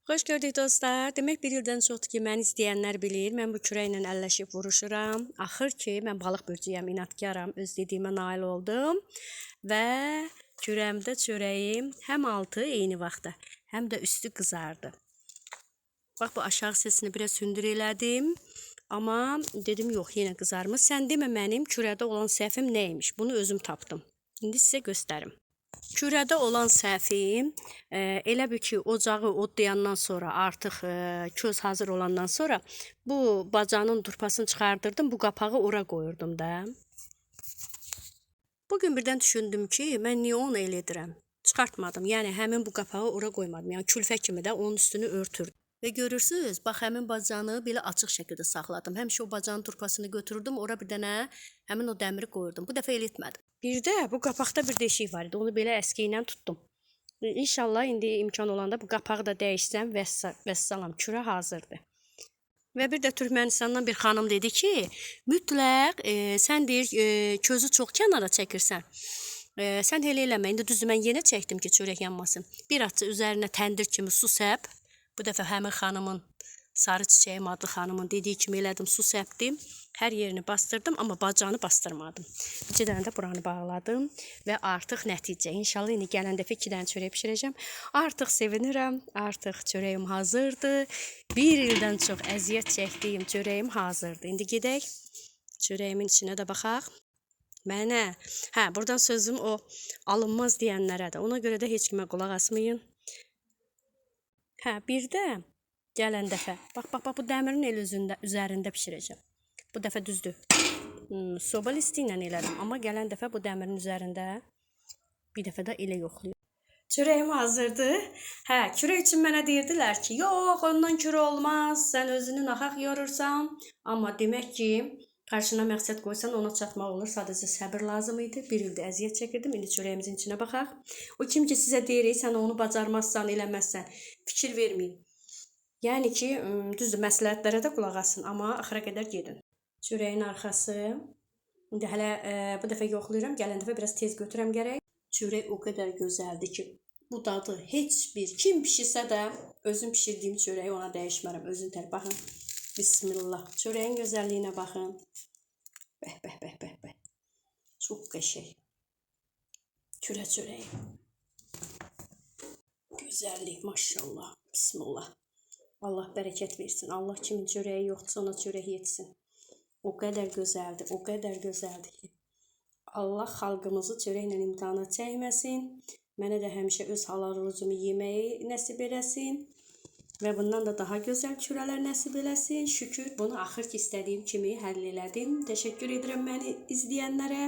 Xoş gördük dostlar. Demək bir ildən çoxdur ki, məni izləyənlər bilir. Mən bu kürəklə əlləşib vuruşuram. Axır ki, mən balıq bürcüyəm, inadkaram. Öz dediyimə nail oldum. Və kürəmdə çörəyim həm altı eyni vaxtda, həm də üstü qızardı. Bax bu aşağı sesini biraz hündür elədim. Amma dedim yox, yenə qızarmış. Sən demə mənim kürədə olan səhvim nəymiş? Bunu özüm tapdım. İndi sizə göstərim. Kürədə olan səhvim elə bir ki, ocağı odlayandan sonra, artıq köz hazır olandan sonra bu bacanın turpasını çıxardırdım, bu qapağı ora qoyurdum da. Bugün birdən düşündüm ki, mən niyə onu elə edirəm? Çıxartmadım, yəni həmin bu qapağı ora qoymadım, yəni külfə kimi də onun üstünü örtürdüm. Və görürsünüz, bax həmin bacanı belə açıq şəkildə saxladım. Həmişə o bacanın turpasını götürürdüm, ora bir dənə həmin o dəmiri qoyurdum. Bu dəfə elə etmədim. Bir də bu qapaqda bir deşik var idi. Onu belə əski ilə tutdum. İnşallah indi imkan olanda bu qapağı da dəyişsəm vəssalam, kürə hazırdır. Və bir də Türkmenistandan bir xanım dedi ki, mütləq sən deyir közü çox kənara çəkirsən. Sən elə eləmə. İndi düzdür mən yenə çəkdim ki, çörək yanmasın. Bir atça üzərinə təndir kimi su səp. Bu dəfə həmin xanımın, Sarı Çiçəyim adlı xanımın dediyi kimi elədim, su səpdim. Hər yerini bastırdım, amma bacanı bastırmadım. 2 dənə də buranı bağladım və artıq nəticə. İnşallah indi gələn dəfə 2 dənə çörək bişirəcəm. Artıq sevinirəm, artıq çörəyim hazırdır. Bir ildən çox əziyyət çəkdiyim çörəyim hazırdır. İndi gedək, çörəyimin içinə də baxaq. Mənə, buradan sözüm o alınmaz deyənlərə də. Ona görə də heç kimə qulaq asmayın. Bir də gələn dəfə, bax, bu dəmirin el üzərində bişirəcəm. Bu dəfə düzdür, soba listi ilə elədim, amma gələn dəfə bu dəmirin üzərində bir dəfə də elə yoxlayım. Çörəyim hazırdır. Kürə üçün mənə deyirdilər ki, yox, ondan kürə olmaz, sən özünü naxaq yorursan. Amma demək ki, qarşına məqsəd qoysan ona çatmaq olur, sadəcə səbir lazım idi. Bir ildə əziyyət çəkirdim, indi çörəyimizin içinə baxaq. O kim ki sizə deyir, sən onu bacarmazsan, eləməzsən, fikir verməyin. Yəni ki, düzdür, məsləhətlərə də qulaq asın, amma axıra qədər gedin. Çörəyin arxası. İndi hələ bu dəfə yoxlayıram, gələn dəfə biraz tez götürəm gərək. Çörək o qədər gözəldir ki, bu dadı heç bir kim pişirsə də özüm pişirdiyim çörəyi ona dəyişmərəm. Özün tər, baxın. Bismillah. Çörəyin gözəlliyinə baxın. Bəh. Çox qəşəng. Kürə çörəyi. Gözəllik, maşallah. Bismillah. Allah bərəkət versin. Allah kimin çörəyi yoxdursa ona çörək yetsin. O qədər gözəldir, o qədər gözəldir ki. Allah xalqımızı çörəklə imtihana çəkməsin. Mənə də həmişə öz halal ruzumu yeməyi nəsib eləsin. Və bundan da daha gözəl kürələr nəsib eləsin. Şükür bunu axır ki istədiyim kimi həll elədim. Təşəkkür edirəm məni izləyənlərə.